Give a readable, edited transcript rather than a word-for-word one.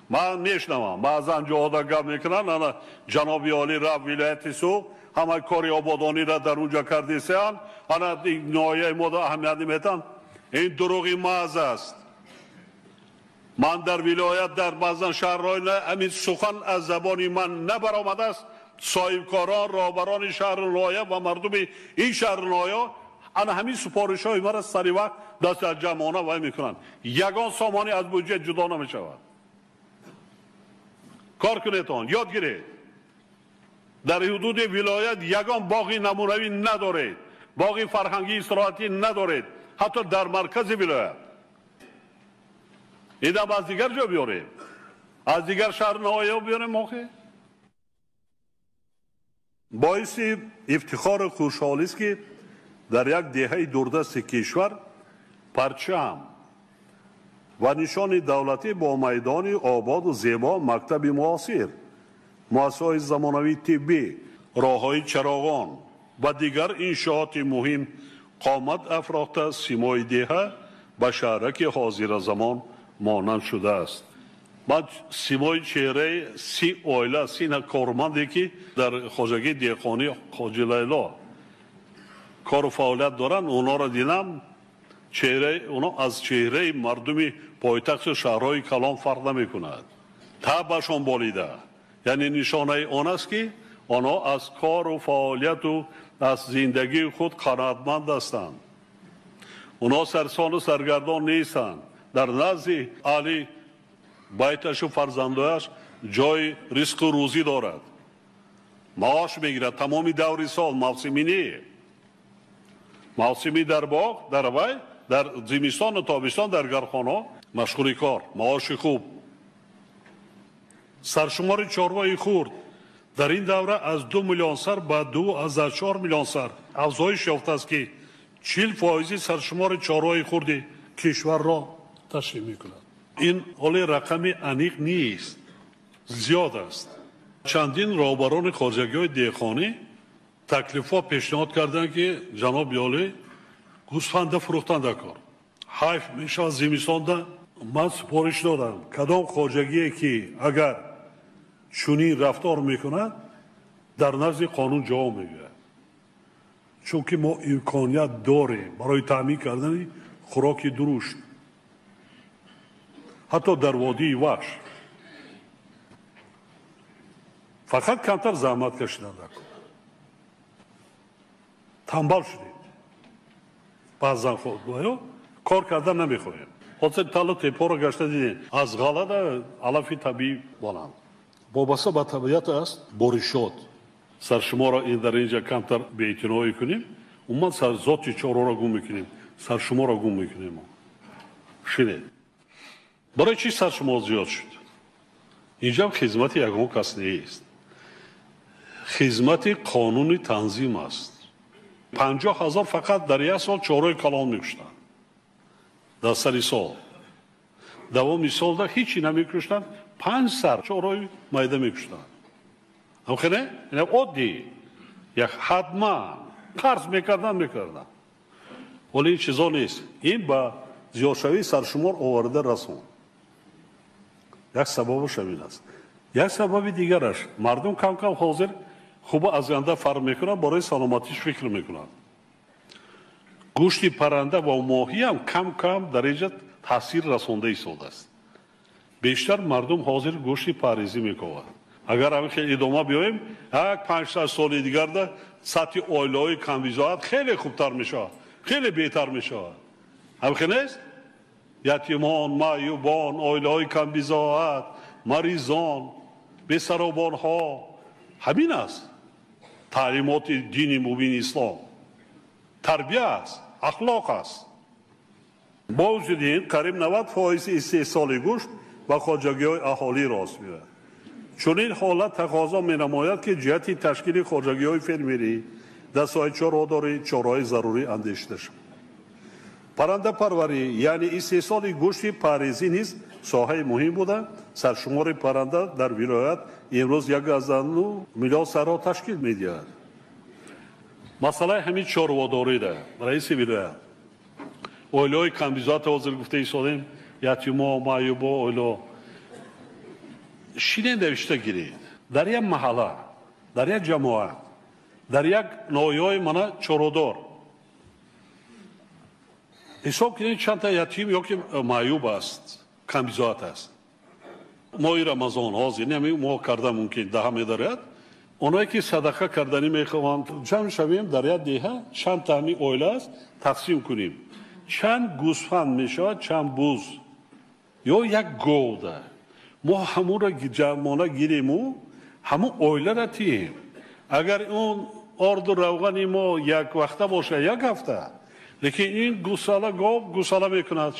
من میشنوم بعضا جاها گپ میکنن انا جناب عالی رفت ولایت سو همه کاری آبادانی را در اونجا کردیسن انا نایه مورد اهمیت میتن این دروغی محض است. من در ولایت در بعضا شهرهای همین سخن از زبانی من نبرآمده است. صاحبکاران رهبران شهر نایه و مردم این شهر نایه انا همین سپارش های مرا سری وقت دست از جمعانه وای میکنن. یگان سامانی از بودجه جدا نمیشود. کار کنیتان یاد گیرید. در حدود ولایت یگان باغی نمونوی ندارید، باغی فرهنگی استراحتی ندارید، حتی در مرکز ولایت. ایدم از دیگر جا بیاریم، از دیگر شهر نایه بیاریم. موقع باعث افتخار و خوشحالی است که در یک دهه دوردست کشور پرچم و نشان دولتی با میدان آباد و زیبا، مکتب معاصر، مؤسسه‌های زمانوی طبی، راههای چراغان و دیگر انشاءات مهم قامت افراخته سیمای دهه به شهرک حاضر زمان مانند شده است. بعد سیمای چهره سی اویله سی کارمندی که در خواجگی دیخانی خواجه لیلا کار و فعالیت دارن اونا را دیدم، چهره اونا از چهره مردم پایتخت شهرهای کلان فرق نمی کند. تبشان بالیده، یعنی نشانه آن است که آنها از کار و فعالیت و از زندگی خود قناعتمند هستند. اونا سرسان و سرگردان نیستند. در نزد علی بیتش و فرزندایش جای رزق و روزی دارد، معاش میگیرد تمامی دور سال. موسمی نیست، موسمی در باغ، در وی، در زمستان و تابستان در کارخانه مشغول کار، معاش خوب. سرشمار چاروائی خرد در این دوره از 2 میلیون سر به 2.4 میلیون سر افزایش یافته است که 40% سرشمار چاروائی خرد کشور را تشکیل میکند. این حالی رقم انیق نیست، زیاد است. چندین رهبران خواجگی‌های دیخانی تکلیفا پیشنهاد کردند که جناب عالی گوسفند فروختن در کار حیف میشه. زمستان من سپارش دادم کدام خواجگی که اگر چنین رفتار میکند در نزد قانون جواب میگیرد، چون که ما امکانیت داریم برای تامین کردن خوراک درشت. حتی در وادی وحش فقط کمتر زحمت کشیدن در کار. تنبل شدیم، بعضا خود کار کردن نمیخواهیم. حتی تلا تپا را گشته دیدیم از غلط علف طبیعی بلند وابسته به طبیعت است. بارشات سرشما را این در اینجا کمتر به اعتنایی کنیم، اون سر ذات چارا را گم میکنیم، سرشما را گم میکنیم. شنید برای چی سرشما زیاد شد؟ اینجا خدمت یگان کس نیست، خدمت قانون تنظیم است. 50,000 فقط در یک سال چارای کلان میکشتن، در سری سال دوام سال در هیچی نمیکشتن، 5 سر چارای میده میکشتن. همخنه این عادی یک حتما قرض میکردن. ولی این چیزا نیست. این با زیادشوی سرشمار آورده رسون. یک سببش همین است. یک سبب دیگرش مردم کم کم حاضر خوب از آینده فرق میکنن، برای سلامتیش فکر میکنن. گوشت پرنده و ماهی هم کم کم در اینجا تاثیر رسانده ایستاده است. بیشتر مردم حاضر گوشت پاریزی میکنن. اگر همین خیلی ادامه بیایم 5-6 سال دیگر ده سطح اویلای کمویزات خیلی خوبتر میشه، خیلی بهتر میشه. همین نیست؟ یتیمان، معیوبان، اویلای کمویزات، مریضان، بی‌سرابان ها، همین است. تعلیمات دین مبین اسلام تربیت است، اخلاق است. با وجود این قریب 90% استحصال گوشت و خواجگی‌های اهالی راست میره. چون این حالت تقاضا می‌نماید که جهت تشکیل خواجگی‌های فرمری در ساحه چاره‌داری چاره‌های ضروری اندیشیده شود. پرنده پروری یعنی استحصال گوشت پاریزی نیز ساحه مهم بوده. سرشمار پرنده در ولایت امروز 1.9 میلیون سر را تشکیل می‌دهد. مسئله همین چاره‌داری ده رئیس ولایت اویلای کمبیزات حاضر گفته ایستادیم، یتیما، معیوبا، اویلا شینه نوشته گیرید در یک محله، در یک جماعت، در یک نوعی منا چورودور حساب کنید چند تا یتیم یا که معیوب است، کمبیزات است. ماه رمضان حاضر نمی ما کرده ممکن ده می‌دارد. اونایی که صدقه کردنی میخوان جمع شویم در یک دهه چند تا می اویله است تقسیم کنیم. چند گوسفند میشه چند بوز یا یک گوده ما همون را جمعانه گیریم و همون اویله را تیم. اگر اون آرد و روغن ما یک وقته باشه یک هفته لیکن این گوساله گوساله میکند